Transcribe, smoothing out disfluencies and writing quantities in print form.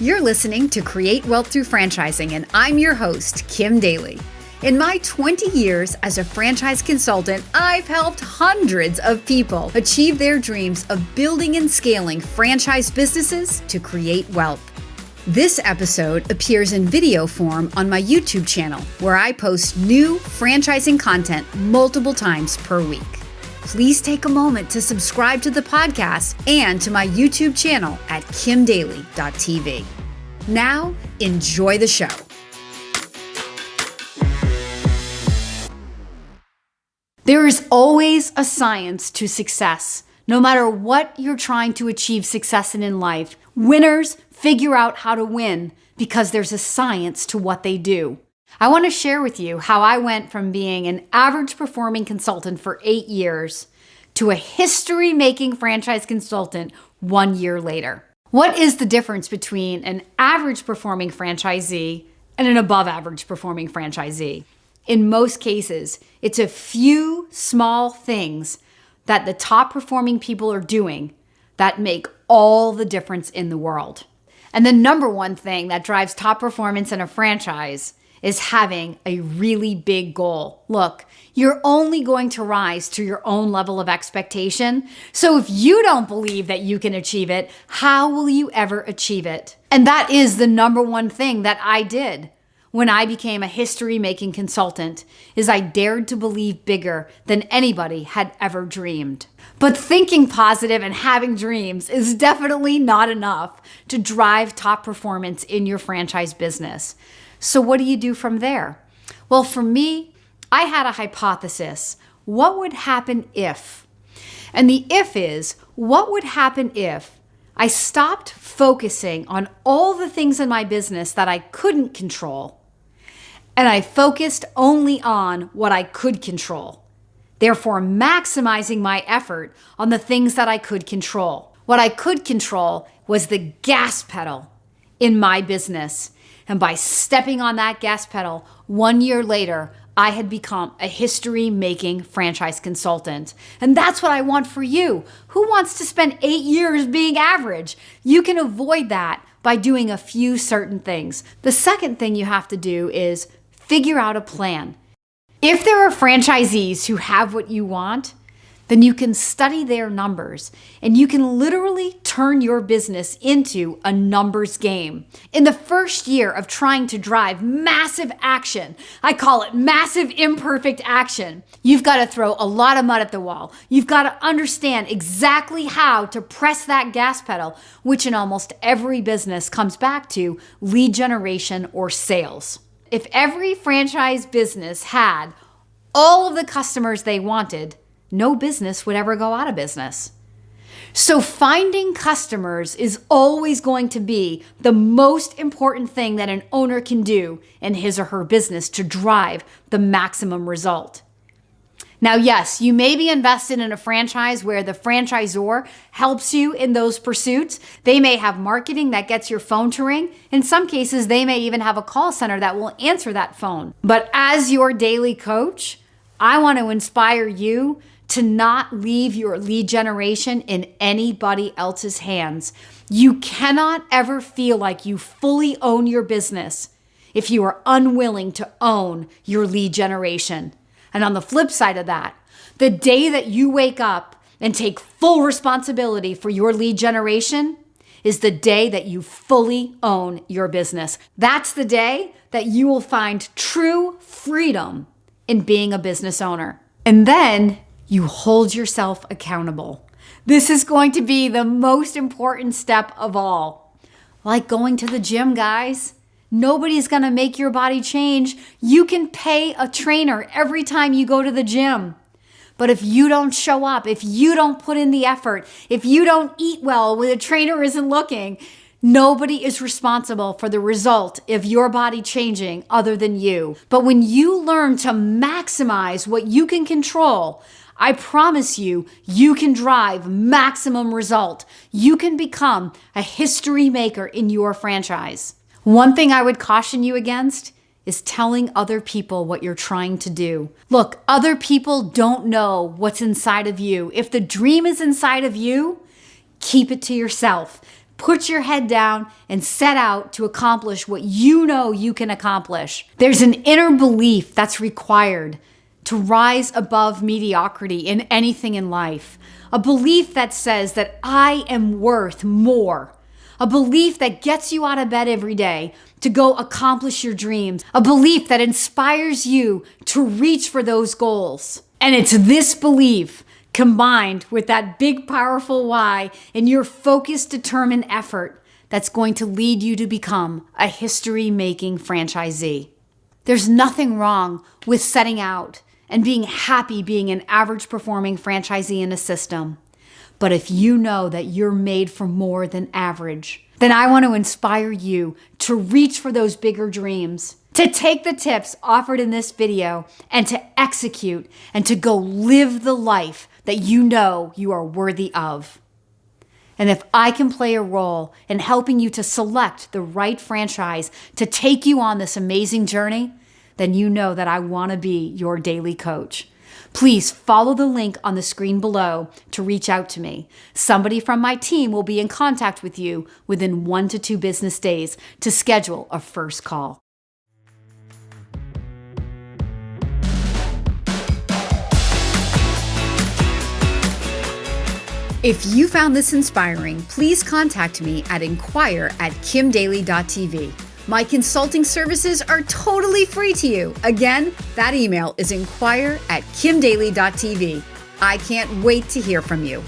You're listening to Create Wealth Through Franchising, and I'm your host, Kim Daly. In my 20 years as a franchise consultant, I've helped hundreds of people achieve their dreams of building and scaling franchise businesses to create wealth. This episode appears in video form on my YouTube channel, where I post new franchising content multiple times per week. Please take a moment to subscribe to the podcast and to my YouTube channel at kimdaly.tv. Now, enjoy the show. There is always a science to success. No matter what you're trying to achieve success in life, winners figure out how to win because there's a science to what they do. I want to share with you how I went from being an average performing consultant for 8 years to a history-making franchise consultant 1 year later. What is the difference between an average performing franchisee and an above average performing franchisee? In most cases, it's a few small things that the top performing people are doing that make all the difference in the world. And the number one thing that drives top performance in a franchise is having a really big goal. Look, you're only going to rise to your own level of expectation. So if you don't believe that you can achieve it, how will you ever achieve it? And that is the number one thing that I did when I became a history-making consultant, is I dared to believe bigger than anybody had ever dreamed. But thinking positive and having dreams is definitely not enough to drive top performance in your franchise business. So what do you do from there? Well, for me, I had a hypothesis. What would happen if? And the if is, what would happen if I stopped focusing on all the things in my business that I couldn't control, and I focused only on what I could control, therefore maximizing my effort on the things that I could control. What I could control was the gas pedal in my business. And by stepping on that gas pedal, 1 year later, I had become a history-making franchise consultant. And that's what I want for you. Who wants to spend 8 years being average? You can avoid that by doing a few certain things. The second thing you have to do is figure out a plan. If there are franchisees who have what you want, then you can study their numbers and you can literally turn your business into a numbers game. In the first year of trying to drive massive action, I call it massive imperfect action, you've got to throw a lot of mud at the wall. You've got to understand exactly how to press that gas pedal, which in almost every business comes back to lead generation or sales. If every franchise business had all of the customers they wanted, no business would ever go out of business. So finding customers is always going to be the most important thing that an owner can do in his or her business to drive the maximum result. Now, yes, you may be invested in a franchise where the franchisor helps you in those pursuits. They may have marketing that gets your phone to ring. In some cases, they may even have a call center that will answer that phone. But as your daily coach, I want to inspire you to not leave your lead generation in anybody else's hands. You cannot ever feel like you fully own your business if you are unwilling to own your lead generation. And on the flip side of that, the day that you wake up and take full responsibility for your lead generation is the day that you fully own your business. That's the day that you will find true freedom in being a business owner. And then you hold yourself accountable. This is going to be the most important step of all. Like going to the gym, guys. Nobody's going to make your body change. You can pay a trainer every time you go to the gym. But if you don't show up, if you don't put in the effort, if you don't eat well when the trainer isn't looking, nobody is responsible for the result of your body changing other than you. But when you learn to maximize what you can control, I promise you, you can drive maximum result. You can become a history maker in your franchise. One thing I would caution you against is telling other people what you're trying to do. Look, other people don't know what's inside of you. If the dream is inside of you, keep it to yourself. put your head down and set out to accomplish what you know you can accomplish. There's an inner belief that's required to rise above mediocrity in anything in life. A belief that says that I am worth more. A belief that gets you out of bed every day to go accomplish your dreams. A belief that inspires you to reach for those goals. And it's this belief combined with that big, powerful why and your focused, determined effort that's going to lead you to become a history-making franchisee. There's nothing wrong with setting out and being happy being an average performing franchisee in a system. But if you know that you're made for more than average, then I want to inspire you to reach for those bigger dreams, to take the tips offered in this video and to execute and to go live the life that you know you are worthy of. And if I can play a role in helping you to select the right franchise to take you on this amazing journey, then you know that I want to be your daily coach. Please follow the link on the screen below to reach out to me. Somebody from my team will be in contact with you within 1 to 2 business days to schedule a first call. If you found this inspiring, please contact me at inquire@kimdaly.tv. My consulting services are totally free to you. Again, that email is inquire@kimdaly.tv. I can't wait to hear from you.